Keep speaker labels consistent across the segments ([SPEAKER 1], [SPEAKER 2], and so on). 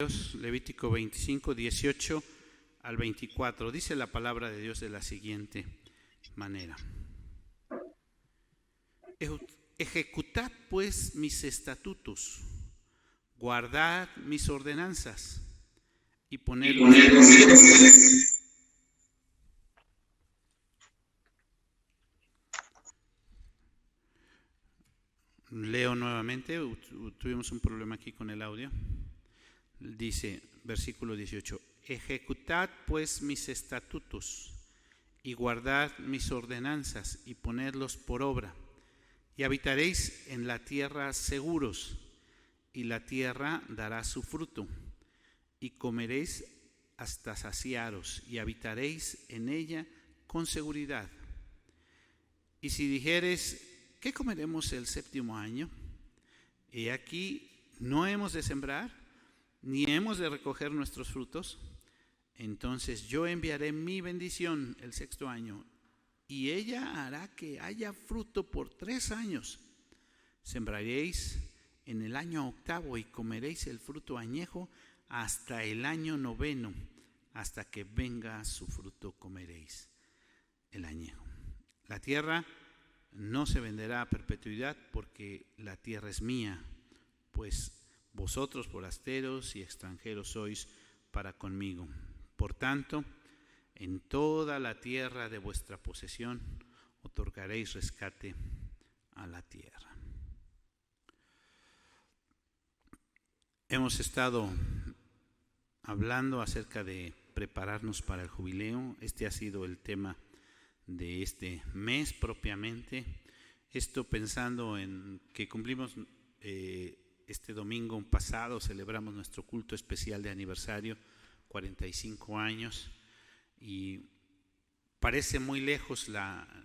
[SPEAKER 1] Dios, Levítico 25, 18 al 24. Dice la palabra de Dios de la siguiente manera: Ejecutad pues mis estatutos, guardad mis ordenanzas y ponedlos. Leo nuevamente, tuvimos un problema aquí con el audio. Dice, versículo 18: Ejecutad pues mis estatutos y guardad mis ordenanzas y ponedlos por obra, y habitaréis en la tierra seguros, y la tierra dará su fruto, y comeréis hasta saciaros, y habitaréis en ella con seguridad. Y si dijeres: ¿qué comeremos el séptimo año? He aquí, no hemos de sembrar, ni hemos de recoger nuestros frutos. Entonces yo enviaré mi bendición el sexto año, y ella hará que haya fruto por 3 años. Sembraréis en el año octavo y comeréis el fruto añejo hasta el año noveno. Hasta que venga su fruto comeréis el añejo. La tierra no se venderá a perpetuidad, porque la tierra es mía, pues vosotros forasteros y extranjeros sois para conmigo. Por tanto, en toda la tierra de vuestra posesión otorgaréis rescate a la tierra. Hemos estado hablando acerca de prepararnos para el jubileo. Este ha sido el tema de este mes propiamente. Esto pensando en que cumplimos este domingo pasado, celebramos nuestro culto especial de aniversario, 45 años, y parece muy lejos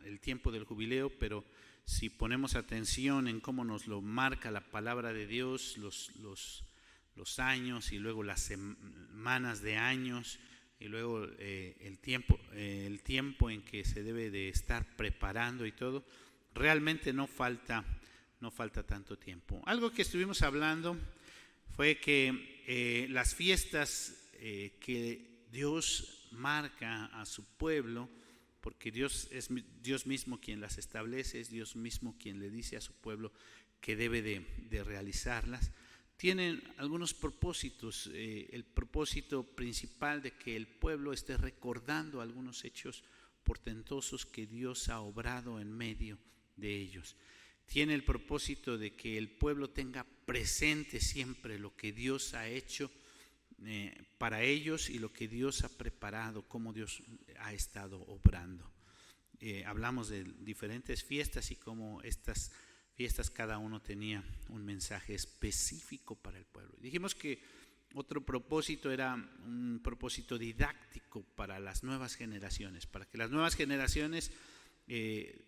[SPEAKER 1] el tiempo del jubileo, pero si ponemos atención en cómo nos lo marca la palabra de Dios, los años y luego las semanas de años y luego el tiempo en que se debe de estar preparando y todo, realmente no falta tanto tiempo. Algo que estuvimos hablando fue que las fiestas que Dios marca a su pueblo, porque Dios es Dios mismo quien las establece, es Dios mismo quien le dice a su pueblo que debe de realizarlas, tienen algunos propósitos. El propósito principal de que el pueblo esté recordando algunos hechos portentosos que Dios ha obrado en medio de ellos. Tiene el propósito de que el pueblo tenga presente siempre lo que Dios ha hecho para ellos y lo que Dios ha preparado, cómo Dios ha estado obrando. Hablamos de diferentes fiestas y cómo estas fiestas cada uno tenía un mensaje específico para el pueblo. Dijimos que otro propósito era un propósito didáctico para las nuevas generaciones, para que las nuevas generaciones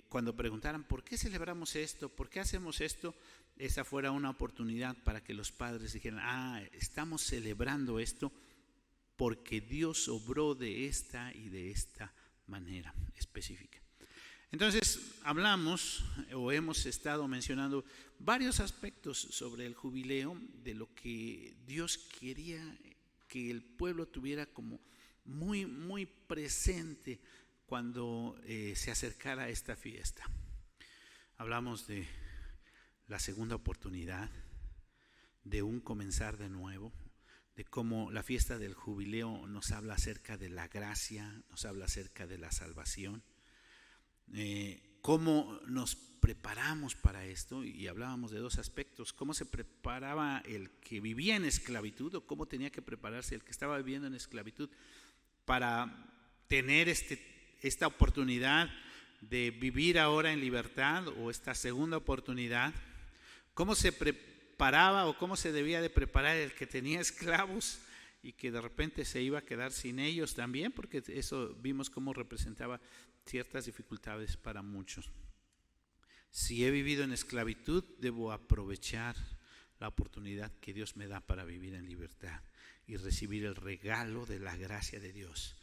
[SPEAKER 1] cuando preguntaran ¿por qué celebramos esto? ¿Por qué hacemos esto? Esa fuera una oportunidad para que los padres dijeran: estamos celebrando esto porque Dios obró de esta y de esta manera específica. Entonces hablamos o hemos estado mencionando varios aspectos sobre el jubileo, de lo que Dios quería que el pueblo tuviera como muy, muy presente cuando se acercara a esta fiesta. Hablamos de la segunda oportunidad, de un comenzar de nuevo, de cómo la fiesta del jubileo nos habla acerca de la gracia, nos habla acerca de la salvación, cómo nos preparamos para esto, y hablábamos de 2 aspectos: cómo se preparaba el que vivía en esclavitud, o cómo tenía que prepararse el que estaba viviendo en esclavitud para tener esta oportunidad de vivir ahora en libertad, o esta segunda oportunidad. Cómo se preparaba o cómo se debía de preparar el que tenía esclavos y que de repente se iba a quedar sin ellos también, porque eso vimos cómo representaba ciertas dificultades para muchos. Si he vivido en esclavitud, debo aprovechar la oportunidad que Dios me da para vivir en libertad y recibir el regalo de la gracia de Dios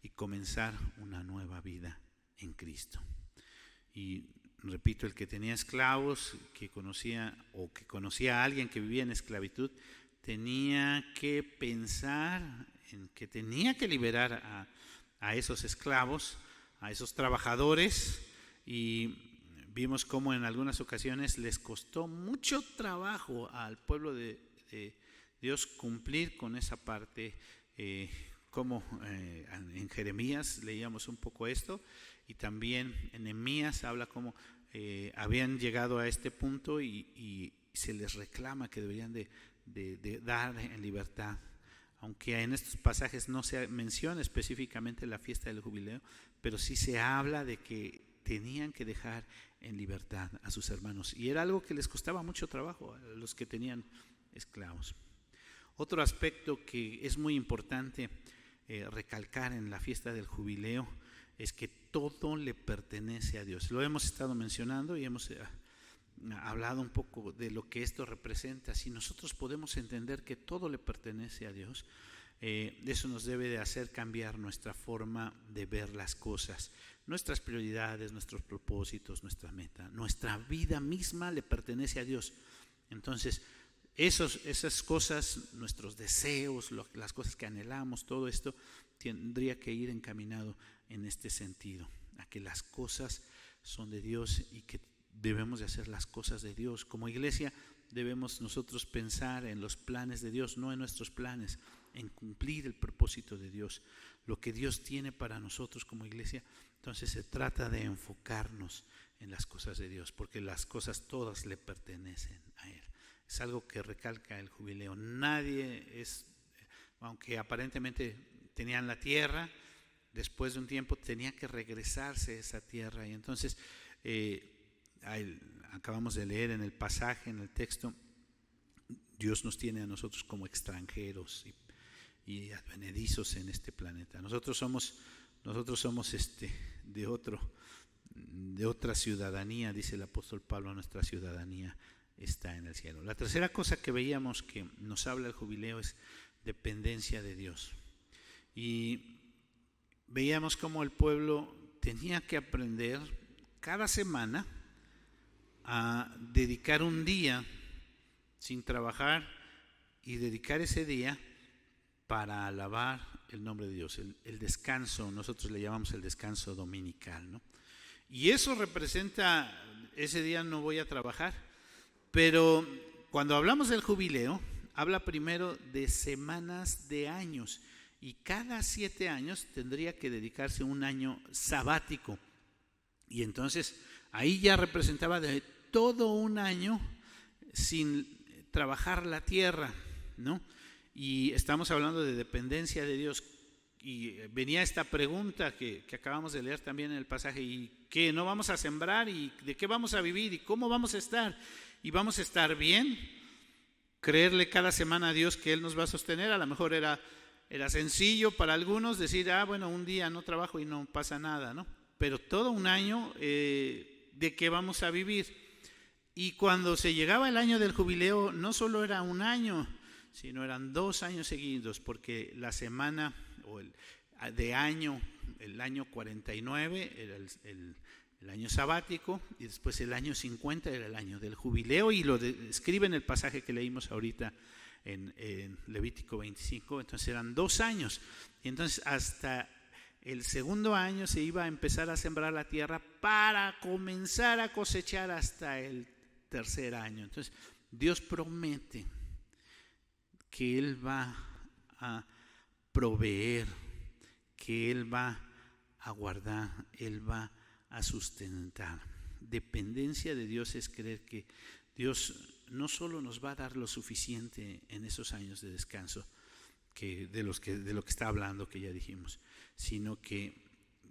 [SPEAKER 1] y comenzar una nueva vida en Cristo. Y repito, el que tenía esclavos, que conocía a alguien que vivía en esclavitud, tenía que pensar en que tenía que liberar a esos esclavos, a esos trabajadores, y vimos cómo en algunas ocasiones les costó mucho trabajo al pueblo de Dios cumplir con esa parte, como en Jeremías leíamos un poco esto, y también en Nehemías habla cómo habían llegado a este punto y se les reclama que deberían de dar en libertad. Aunque en estos pasajes no se menciona específicamente la fiesta del jubileo, pero sí se habla de que tenían que dejar en libertad a sus hermanos, y era algo que les costaba mucho trabajo a los que tenían esclavos. Otro aspecto que es muy importante recalcar en la fiesta del jubileo es que todo le pertenece a Dios. Lo hemos estado mencionando y hemos hablado un poco de lo que esto representa. Si nosotros podemos entender que todo le pertenece a Dios, eso nos debe de hacer cambiar nuestra forma de ver las cosas, nuestras prioridades, nuestros propósitos, nuestra meta, nuestra vida misma le pertenece a Dios. Entonces, esas cosas, nuestros deseos, las cosas que anhelamos, todo esto tendría que ir encaminado en este sentido, a que las cosas son de Dios y que debemos de hacer las cosas de Dios. Como iglesia debemos nosotros pensar en los planes de Dios, no en nuestros planes, en cumplir el propósito de Dios, lo que Dios tiene para nosotros como iglesia. Entonces se trata de enfocarnos en las cosas de Dios, porque las cosas todas le pertenecen a Él. Es algo que recalca el jubileo. Nadie es, aunque aparentemente tenían la tierra, después de un tiempo tenía que regresarse a esa tierra. Y entonces acabamos de leer en el pasaje, en el texto, Dios nos tiene a nosotros como extranjeros y advenedizos en este planeta. Nosotros somos de otra ciudadanía, dice el apóstol Pablo. Nuestra ciudadanía está en el cielo. La tercera cosa que veíamos que nos habla el jubileo es dependencia de Dios. Y veíamos cómo el pueblo tenía que aprender cada semana a dedicar un día sin trabajar y dedicar ese día para alabar el nombre de Dios, el descanso. Nosotros le llamamos el descanso dominical, ¿no? Y eso representa, ese día no voy a trabajar. Pero cuando hablamos del jubileo, habla primero de semanas de años, y cada 7 años tendría que dedicarse un año sabático. Y entonces ahí ya representaba de todo un año sin trabajar la tierra, ¿no? Y estamos hablando de dependencia de Dios. Y venía esta pregunta que acabamos de leer también en el pasaje: ¿y qué? ¿No vamos a sembrar? ¿Y de qué vamos a vivir? ¿Y cómo vamos a estar? ¿Y vamos a estar bien? Creerle cada semana a Dios que Él nos va a sostener. A lo mejor era sencillo para algunos decir, bueno, un día no trabajo y no pasa nada, ¿no? Pero todo un año, ¿de qué vamos a vivir? Y cuando se llegaba el año del jubileo, no solo era un año, sino eran 2 años seguidos, porque la semana o el año 49 era el año sabático, y después el año 50 era el año del jubileo, y lo describe en el pasaje que leímos ahorita en Levítico 25. Entonces eran 2 años, y entonces hasta el segundo año se iba a empezar a sembrar la tierra para comenzar a cosechar hasta el tercer año. Entonces Dios promete que Él va a proveer, que Él va a guardar, Él va a sustentar. Dependencia de Dios es creer que Dios no solo nos va a dar lo suficiente en esos años de descanso, de lo que está hablando, que ya dijimos, sino que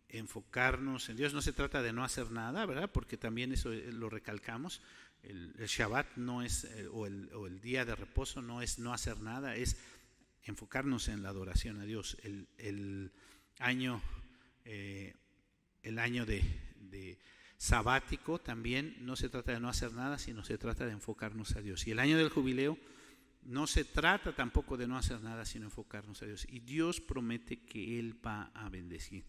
[SPEAKER 1] enfocarnos en Dios. No se trata de no hacer nada, ¿verdad? Porque también eso lo recalcamos. El Shabbat no es, o el día de reposo no es no hacer nada, es enfocarnos en la adoración a Dios. El año de sabático también no se trata de no hacer nada, sino se trata de enfocarnos a Dios. Y el año del jubileo no se trata tampoco de no hacer nada, sino enfocarnos a Dios. Y Dios promete que Él va a bendecir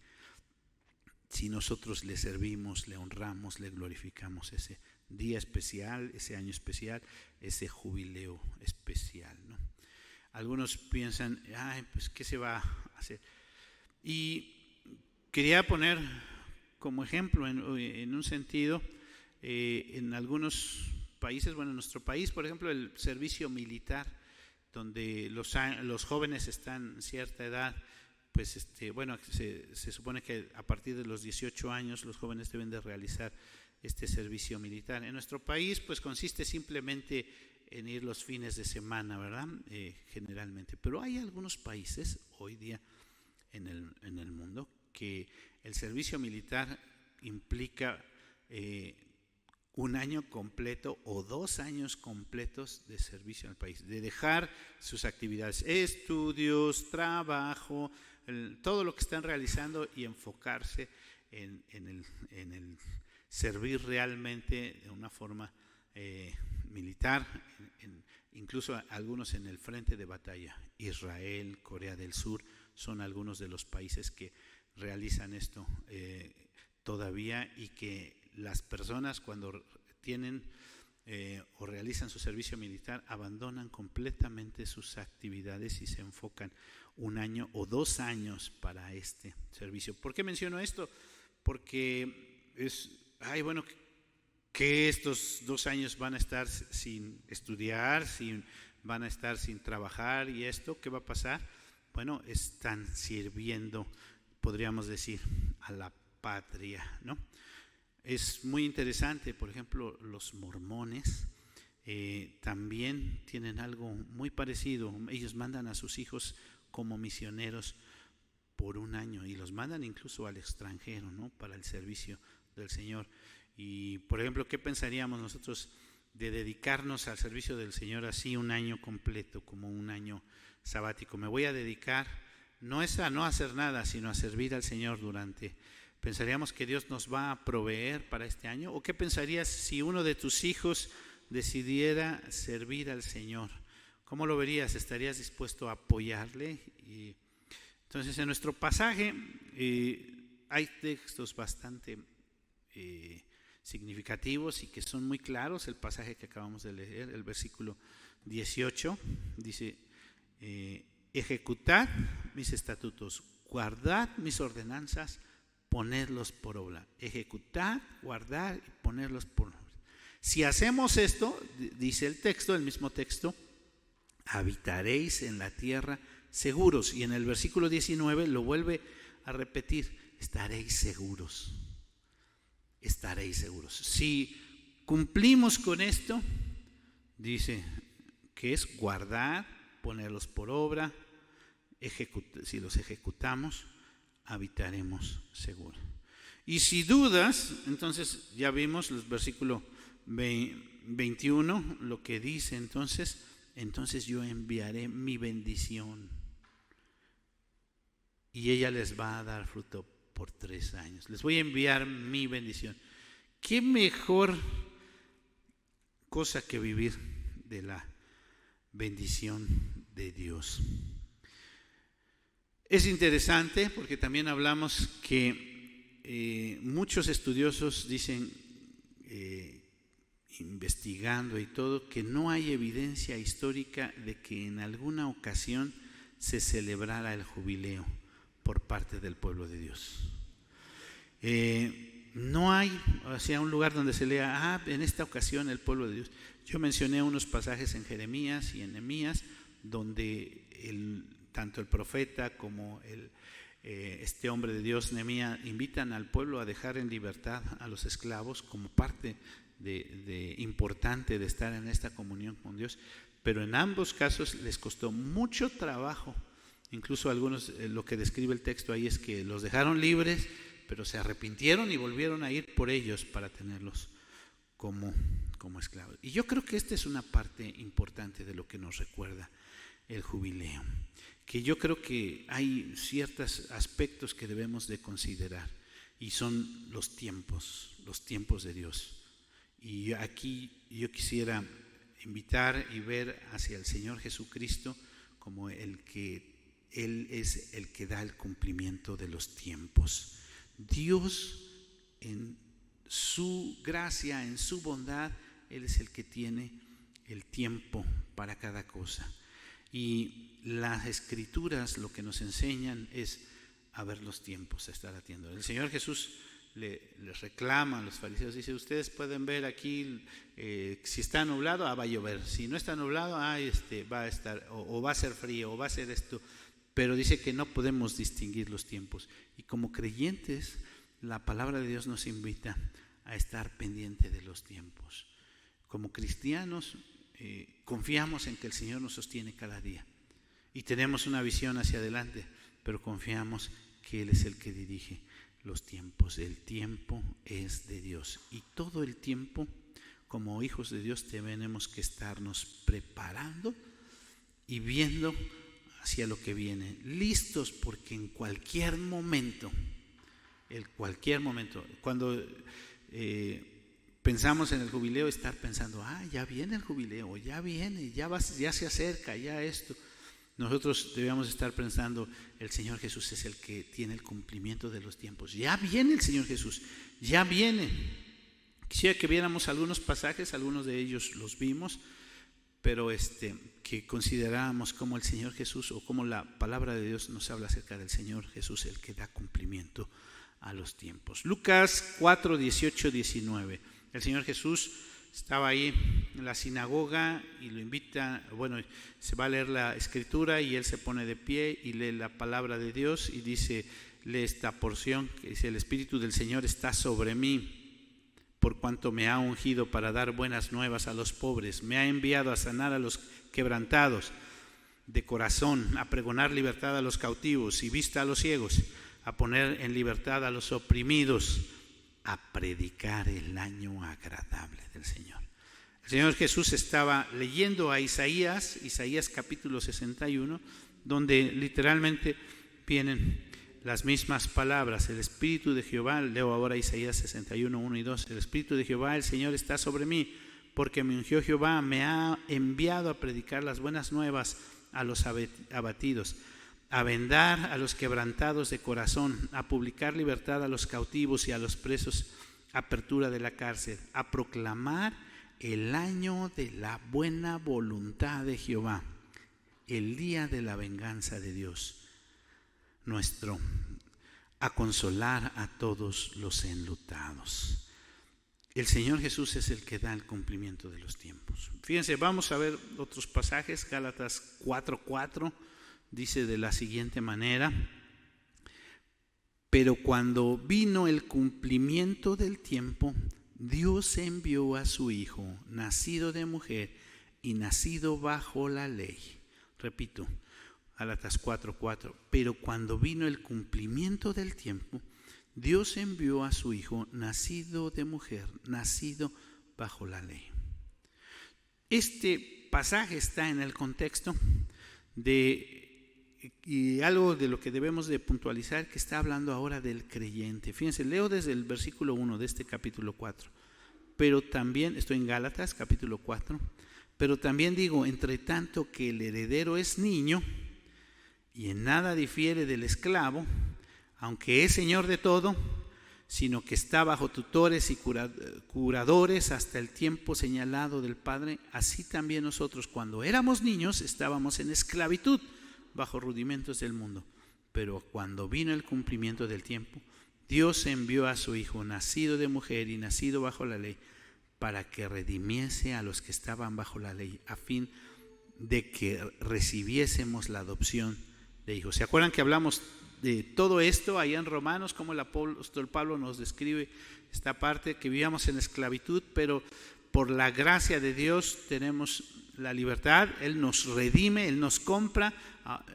[SPEAKER 1] si nosotros le servimos, le honramos, le glorificamos ese día especial, ese año especial, ese jubileo especial, ¿no? Algunos piensan, ay, pues ¿qué se va a hacer? Y quería poner como ejemplo en un sentido, en algunos países, bueno, en nuestro país, por ejemplo, el servicio militar, donde los jóvenes están en cierta edad, pues bueno, se supone que a partir de los 18 años los jóvenes deben de realizar este servicio militar. En nuestro país, pues consiste simplemente en ir los fines de semana, ¿verdad? Generalmente. Pero hay algunos países hoy día en el mundo que el servicio militar implica un año completo o 2 años completos de servicio al país, de dejar sus actividades, estudios, trabajo, todo lo que están realizando y enfocarse en el servir realmente de una forma militar, incluso algunos en el frente de batalla. Israel, Corea del Sur son algunos de los países que realizan esto todavía, y que las personas cuando tienen o realizan su servicio militar abandonan completamente sus actividades y se enfocan 1 año o 2 años para este servicio. ¿Por qué menciono esto? Porque bueno, que estos 2 años van a estar sin estudiar, van a estar sin trabajar, y esto, ¿qué va a pasar? Bueno, están sirviendo, podríamos decir, a la patria, ¿no? Es muy interesante, por ejemplo, los mormones también tienen algo muy parecido. Ellos mandan a sus hijos como misioneros por 1 año y los mandan incluso al extranjero, ¿no? Para el servicio del Señor. Y, por ejemplo, ¿qué pensaríamos nosotros de dedicarnos al servicio del Señor así 1 año completo, como 1 año sabático? Me voy a dedicar, no es a no hacer nada, sino a servir al Señor durante. ¿Pensaríamos que Dios nos va a proveer para este año? ¿O qué pensarías si uno de tus hijos decidiera servir al Señor? ¿Cómo lo verías? ¿Estarías dispuesto a apoyarle? Y entonces, en nuestro pasaje hay textos bastante significativos y que son muy claros. El pasaje que acabamos de leer, el versículo 18, dice: ejecutad mis estatutos, guardad mis ordenanzas, ponedlos por obra. Ejecutar, guardar y ponerlos por obra. Si hacemos esto, dice el texto, el mismo texto, habitaréis en la tierra seguros. Y en el versículo 19 lo vuelve a repetir: estaréis seguros. Estaréis seguros. Si cumplimos con esto, dice que es guardar, ponerlos por obra, si los ejecutamos, habitaremos seguro. Y si dudas, entonces ya vimos el versículo 21, lo que dice entonces yo enviaré mi bendición y ella les va a dar fruto por 3 años. Les voy a enviar mi bendición. ¿Qué mejor cosa que vivir de la bendición de Dios? Es interesante porque también hablamos que muchos estudiosos dicen, investigando y todo, que no hay evidencia histórica de que en alguna ocasión se celebrara el jubileo por parte del pueblo de Dios. No hay, un lugar donde se lea, en esta ocasión el pueblo de Dios. Yo mencioné unos pasajes en Jeremías y en Nehemías donde tanto el profeta como este hombre de Dios, Nehemías, invitan al pueblo a dejar en libertad a los esclavos como parte importante de estar en esta comunión con Dios. Pero en ambos casos les costó mucho trabajo. Incluso algunos, lo que describe el texto ahí es que los dejaron libres, pero se arrepintieron y volvieron a ir por ellos para tenerlos como esclavos. Y yo creo que esta es una parte importante de lo que nos recuerda el jubileo, que yo creo que hay ciertos aspectos que debemos de considerar, y son los tiempos de Dios. Y aquí yo quisiera invitar y ver hacia el Señor Jesucristo como Él es el que da el cumplimiento de los tiempos. Dios, en su gracia, en su bondad, Él es el que tiene el tiempo para cada cosa. Y las Escrituras lo que nos enseñan es a ver los tiempos, a estar atiendo. El Señor Jesús les reclama a los fariseos, dice: ustedes pueden ver aquí, si está nublado, va a llover; si no está nublado, va a estar, o va a ser frío, o va a ser esto. Pero dice que no podemos distinguir los tiempos. Y como creyentes, la palabra de Dios nos invita a estar pendiente de los tiempos. Como cristianos, confiamos en que el Señor nos sostiene cada día y tenemos una visión hacia adelante, pero confiamos que Él es el que dirige los tiempos. El tiempo es de Dios, y todo el tiempo, como hijos de Dios, tenemos que estarnos preparando y viendo hacia lo que viene, listos, porque en cualquier momento, cuando pensamos en el jubileo, estar pensando: ya viene el jubileo, ya viene, ya se acerca, ya esto. Nosotros debemos estar pensando: el Señor Jesús es el que tiene el cumplimiento de los tiempos. Ya viene el Señor Jesús, ya viene. Quisiera que viéramos algunos pasajes, algunos de ellos los vimos, pero que consideráramos cómo el Señor Jesús, o cómo la palabra de Dios nos habla acerca del Señor Jesús, el que da cumplimiento a los tiempos. Lucas 4, 18, 19. El Señor Jesús estaba ahí en la sinagoga y lo invita, se va a leer la escritura, y él se pone de pie y lee la palabra de Dios y dice, lee esta porción que dice: el Espíritu del Señor está sobre mí, por cuanto me ha ungido para dar buenas nuevas a los pobres, me ha enviado a sanar a los quebrantados de corazón, a pregonar libertad a los cautivos y vista a los ciegos, a poner en libertad a los oprimidos, a predicar el año agradable del Señor. El Señor Jesús estaba leyendo a Isaías capítulo 61, donde literalmente vienen las mismas palabras: el Espíritu de Jehová, leo ahora Isaías 61, 1 y 2, el Espíritu de Jehová, el Señor, está sobre mí, porque me ungió Jehová, me ha enviado a predicar las buenas nuevas a los abatidos, a vendar a los quebrantados de corazón, a publicar libertad a los cautivos y a los presos, apertura de la cárcel, a proclamar el año de la buena voluntad de Jehová, el día de la venganza de Dios nuestro, a consolar a todos los enlutados. El Señor Jesús es el que da el cumplimiento de los tiempos. Fíjense, vamos a ver otros pasajes. Gálatas 4:4 dice de la siguiente manera: pero cuando vino el cumplimiento del tiempo, Dios envió a su Hijo, nacido de mujer y nacido bajo la ley. Repito, Gálatas 4:4. Pero cuando vino el cumplimiento del tiempo, Dios envió a su Hijo, nacido de mujer, nacido bajo la ley. Este pasaje está en el contexto y algo de lo que debemos de puntualizar, que está hablando ahora del creyente. Fíjense, leo desde el versículo 1 de este capítulo 4. Pero también, estoy en Gálatas capítulo 4, pero también digo, entre tanto que el heredero es niño, y en nada difiere del esclavo, aunque es señor de todo, sino que está bajo tutores y curadores hasta el tiempo señalado del Padre, así también nosotros, cuando éramos niños, estábamos en esclavitud, bajo rudimentos del mundo. Pero cuando vino el cumplimiento del tiempo, Dios envió a su Hijo, nacido de mujer y nacido bajo la ley, para que redimiese a los que estaban bajo la ley, a fin de que recibiésemos la adopción de hijos. ¿Se acuerdan que hablamos de todo esto allá en Romanos, como el apóstol Pablo nos describe esta parte, que vivíamos en esclavitud, pero por la gracia de Dios tenemos la libertad? Él nos redime, Él nos compra.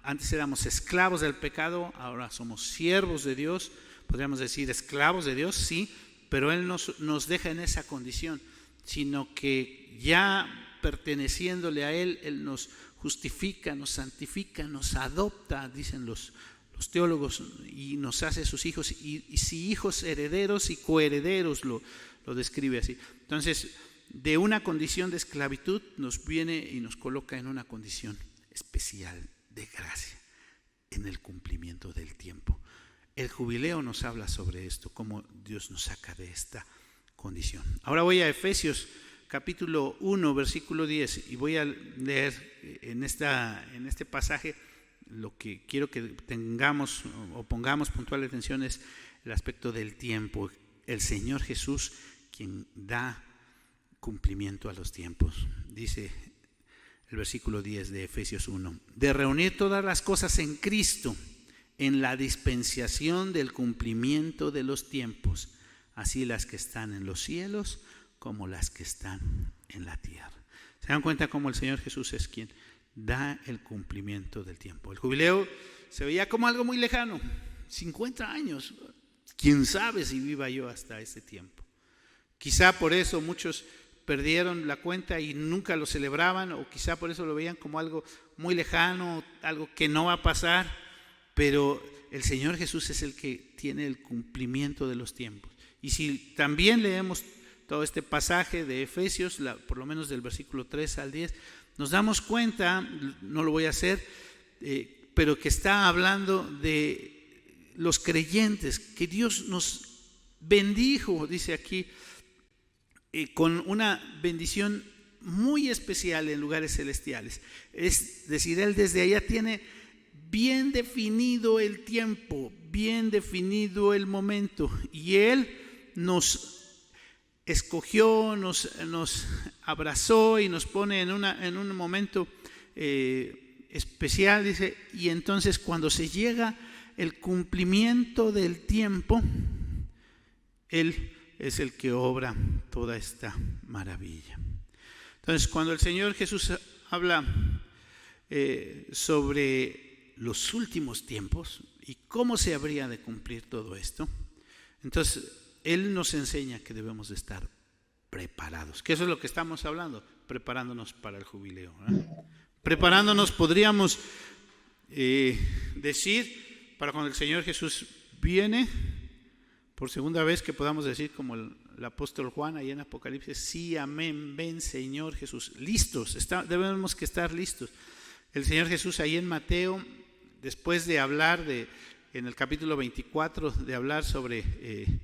[SPEAKER 1] Antes éramos esclavos del pecado, ahora somos siervos de Dios. Podríamos decir esclavos de Dios, sí, pero Él nos deja en esa condición, sino que ya perteneciéndole a Él, Él nos justifica, nos santifica, nos adopta, dicen los teólogos, y nos hace sus hijos, y si hijos herederos y coherederos, lo describe así. Entonces, de una condición de esclavitud nos viene y nos coloca en una condición especial de gracia, en el cumplimiento del tiempo. El jubileo nos habla sobre esto, cómo Dios nos saca de esta condición. Ahora voy a Efesios capítulo 1, versículo 10, y voy a leer en este pasaje. Lo que quiero que tengamos o pongamos puntual atención es el aspecto del tiempo. El Señor Jesús, quien da cumplimiento a los tiempos. Dice el versículo 10 de Efesios 1, de reunir todas las cosas en Cristo, en la dispensación del cumplimiento de los tiempos, así las que están en los cielos como las que están en la tierra. ¿Se dan cuenta cómo el Señor Jesús es quien da el cumplimiento del tiempo? El jubileo se veía como algo muy lejano, 50 años, quién sabe si viva yo hasta ese tiempo. Quizá por eso muchos perdieron la cuenta y nunca lo celebraban, o quizá por eso lo veían como algo muy lejano, algo que no va a pasar, pero el Señor Jesús es el que tiene el cumplimiento de los tiempos. Y si también leemos todo este pasaje de Efesios, por lo menos del versículo 3 al 10, nos damos cuenta, no lo voy a hacer, pero que está hablando de los creyentes, que Dios nos bendijo, dice aquí, con una bendición muy especial en lugares celestiales. Es decir, Él desde allá tiene bien definido el tiempo, bien definido el momento, y Él nos escogió, nos abrazó y nos pone en un momento especial, dice, y entonces cuando se llega el cumplimiento del tiempo, Él es el que obra toda esta maravilla. Entonces, cuando el Señor Jesús habla sobre los últimos tiempos y cómo se habría de cumplir todo esto, entonces Él nos enseña que debemos de estar preparados, que eso es lo que estamos hablando, preparándonos para el jubileo, ¿verdad? Preparándonos, podríamos decir, para cuando el Señor Jesús viene por segunda vez, que podamos decir como el apóstol Juan ahí en Apocalipsis, sí, amén, ven Señor Jesús, listos, debemos que estar listos. El Señor Jesús ahí en Mateo, después de hablar en el capítulo 24, de hablar sobre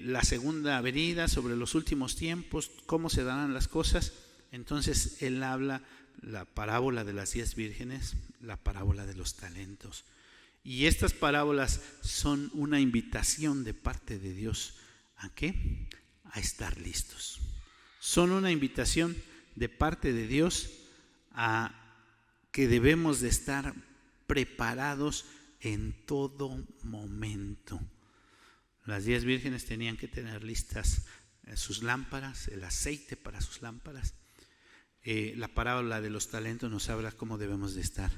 [SPEAKER 1] la segunda venida, sobre los últimos tiempos, cómo se darán las cosas, entonces Él habla la parábola de las 10 vírgenes, la parábola de los talentos. Y estas parábolas son una invitación de parte de Dios. ¿A qué? A estar listos. Son una invitación de parte de Dios a que debemos de estar preparados en todo momento. Las 10 vírgenes tenían que tener listas sus lámparas, el aceite para sus lámparas. La parábola de los talentos nos habla cómo debemos de estar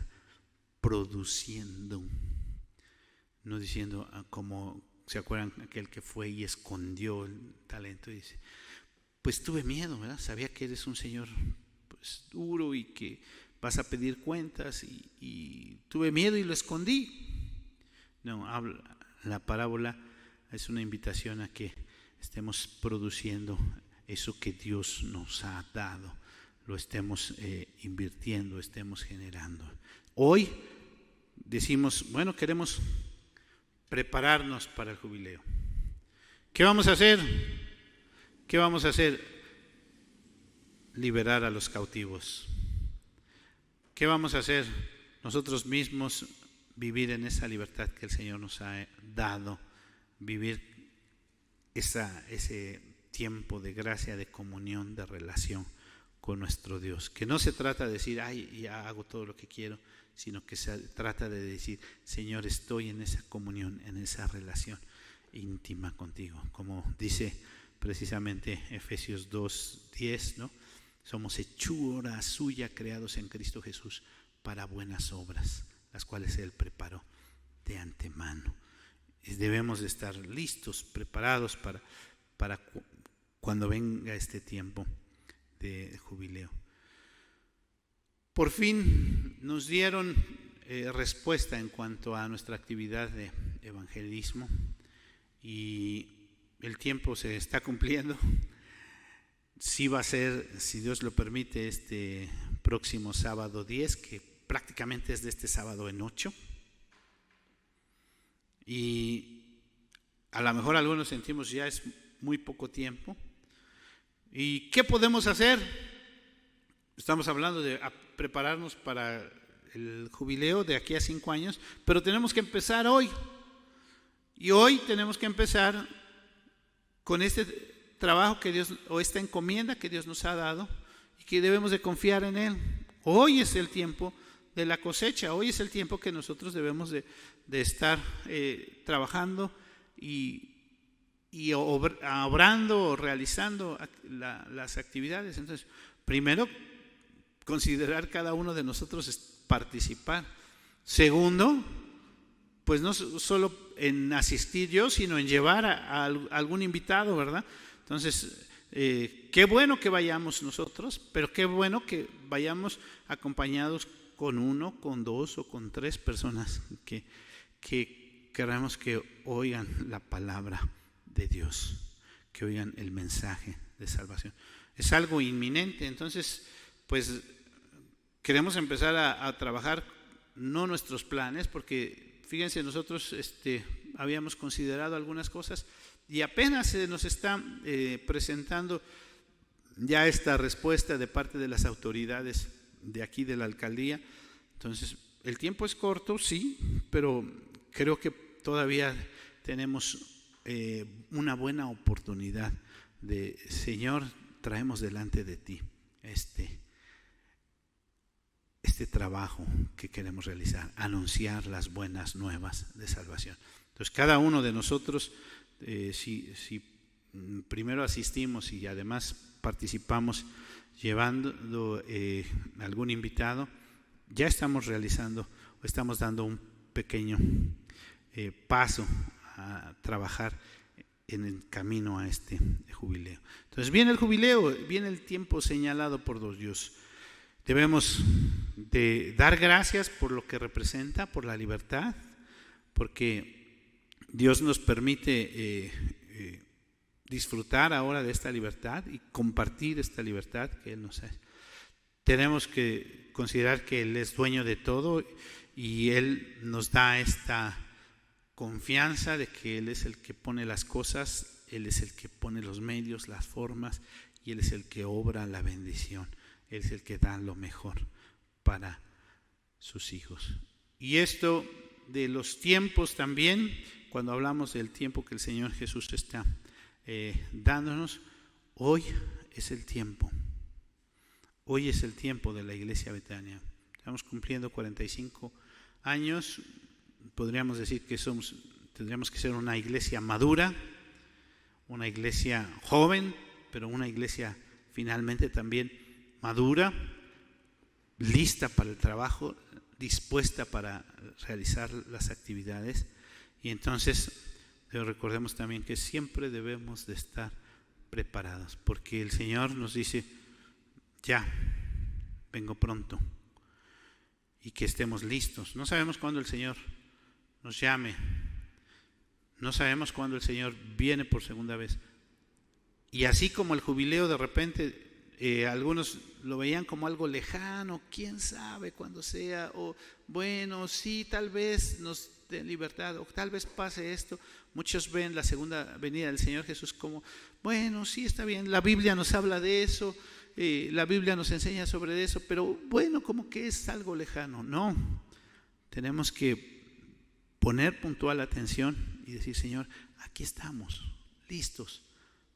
[SPEAKER 1] produciendo. No diciendo como, ¿se acuerdan aquel que fue y escondió el talento? Y dice, pues tuve miedo, ¿verdad? Sabía que eres un Señor pues duro y que vas a pedir cuentas y tuve miedo y lo escondí. No, la parábola es una invitación a que estemos produciendo eso que Dios nos ha dado, lo estemos invirtiendo, estemos generando. Hoy decimos, bueno, queremos prepararnos para el jubileo. ¿Qué vamos a hacer? ¿Qué vamos a hacer? Liberar a los cautivos. ¿Qué vamos a hacer? Nosotros mismos vivir en esa libertad que el Señor nos ha dado, vivir ese tiempo de gracia, de comunión, de relación con nuestro Dios. Que no se trata de decir, ay, ya hago todo lo que quiero, sino que se trata de decir, Señor, estoy en esa comunión, en esa relación íntima contigo. Como dice precisamente Efesios 2:10, ¿no? Somos hechura suya, creados en Cristo Jesús para buenas obras, las cuales Él preparó de antemano. Debemos de estar listos, preparados para cuando venga este tiempo de jubileo. Por fin nos dieron respuesta en cuanto a nuestra actividad de evangelismo y el tiempo se está cumpliendo. Sí va a ser, si Dios lo permite, este próximo sábado 10, que prácticamente es de este sábado en 8. Y a lo mejor algunos sentimos ya es muy poco tiempo. ¿Y qué podemos hacer? Estamos hablando de prepararnos para el jubileo de aquí a 5 años, pero tenemos que empezar hoy. Y hoy tenemos que empezar con este trabajo que Dios, o esta encomienda que Dios nos ha dado, y que debemos de confiar en Él. Hoy es el tiempo de la cosecha, hoy es el tiempo que nosotros debemos de estar trabajando y obrando o realizando las actividades. Entonces, primero, considerar cada uno de nosotros es participar. Segundo, pues no solo en asistir yo, sino en llevar a algún invitado, ¿verdad? Entonces, qué bueno que vayamos nosotros, pero qué bueno que vayamos acompañados con 1, con 2 o con 3 personas que queramos que oigan la palabra de Dios, que oigan el mensaje de salvación. Es algo inminente, entonces pues queremos empezar a trabajar, no nuestros planes, porque fíjense, nosotros habíamos considerado algunas cosas y apenas se nos está presentando ya esta respuesta de parte de las autoridades de aquí de la alcaldía. Entonces el tiempo es corto, sí, pero creo que todavía tenemos una buena oportunidad de, Señor, traemos delante de ti este trabajo que queremos realizar, anunciar las buenas nuevas de salvación. Entonces cada uno de nosotros, si primero asistimos y además participamos llevando algún invitado, ya estamos realizando o estamos dando un pequeño paso a trabajar en el camino a este jubileo. Entonces viene el jubileo, viene el tiempo señalado por Dios. Debemos de dar gracias por lo que representa, por la libertad, porque Dios nos permite disfrutar ahora de esta libertad y compartir esta libertad que Él nos ha. Tenemos que considerar que Él es dueño de todo y Él nos da esta confianza de que Él es el que pone las cosas, Él es el que pone los medios, las formas, y Él es el que obra la bendición. Él es el que da lo mejor para sus hijos. Y esto de los tiempos también, cuando hablamos del tiempo que el Señor Jesús está dándonos, hoy es el tiempo. Hoy es el tiempo de la Iglesia Betania. Estamos cumpliendo 45 años. Podríamos decir que tendríamos que ser una iglesia madura, una iglesia joven, pero una iglesia finalmente también madura, lista para el trabajo, dispuesta para realizar las actividades. Y entonces recordemos también que siempre debemos de estar preparados, porque el Señor nos dice, ya, vengo pronto, y que estemos listos. No sabemos cuándo el Señor nos llame, no sabemos cuándo el Señor viene por segunda vez. Y así como el jubileo de repente algunos lo veían como algo lejano, quién sabe cuándo sea, o bueno, sí, tal vez nos den libertad, o tal vez pase esto. Muchos ven la segunda venida del Señor Jesús como, bueno, sí, está bien, la Biblia nos habla de eso, la Biblia nos enseña sobre eso, pero bueno, como que es algo lejano. No, tenemos que poner puntual atención y decir, Señor, aquí estamos, listos,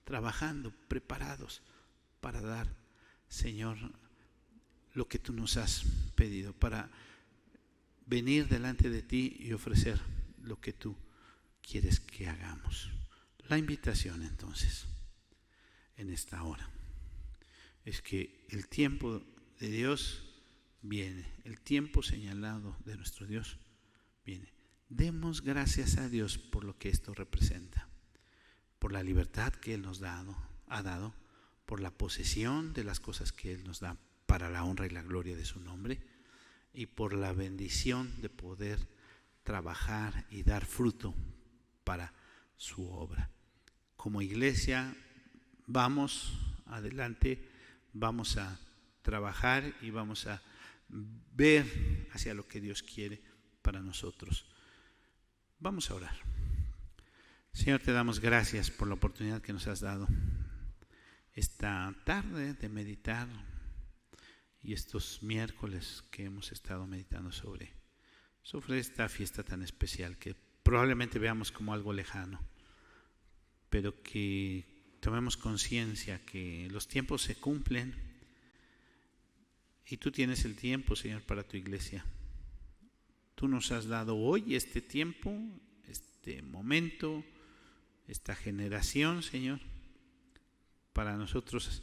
[SPEAKER 1] trabajando, preparados para dar, Señor, lo que tú nos has pedido, para venir delante de ti y ofrecer lo que tú quieres que hagamos. La invitación entonces, en esta hora, es que el tiempo de Dios viene, el tiempo señalado de nuestro Dios viene. Demos gracias a Dios por lo que esto representa, por la libertad que Él nos ha dado, por la posesión de las cosas que Él nos da para la honra y la gloria de su nombre, y por la bendición de poder trabajar y dar fruto para su obra. Como iglesia vamos adelante, vamos a trabajar y vamos a ver hacia lo que Dios quiere para nosotros. Vamos a orar. Señor, te damos gracias por la oportunidad que nos has dado esta tarde de meditar y estos miércoles que hemos estado meditando sobre esta fiesta tan especial que probablemente veamos como algo lejano, pero que tomemos conciencia que los tiempos se cumplen y tú tienes el tiempo, Señor, para tu iglesia. Tú nos has dado hoy este tiempo, este momento, esta generación, Señor, para nosotros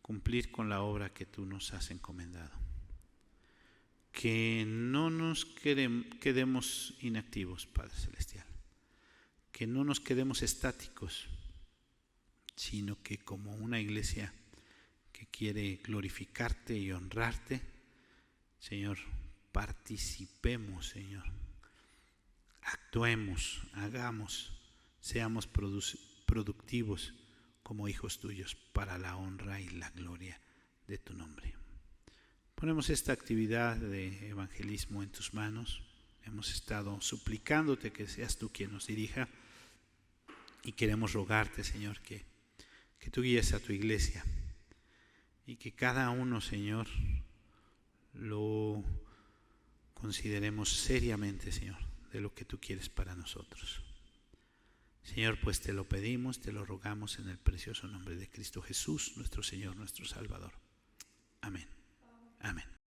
[SPEAKER 1] cumplir con la obra que tú nos has encomendado. Que no nos quedemos inactivos, Padre Celestial. Que no nos quedemos estáticos, sino que como una iglesia que quiere glorificarte y honrarte, Señor, participemos, Señor. Actuemos, hagamos, seamos productivos como hijos tuyos para la honra y la gloria de tu nombre. Ponemos esta actividad de evangelismo en tus manos. Hemos estado suplicándote que seas tú quien nos dirija y queremos rogarte, Señor, que tú guíes a tu iglesia y que cada uno, Señor, lo consideremos seriamente, Señor, de lo que tú quieres para nosotros. Señor, pues te lo pedimos, te lo rogamos en el precioso nombre de Cristo Jesús, nuestro Señor, nuestro Salvador. Amén. Amén.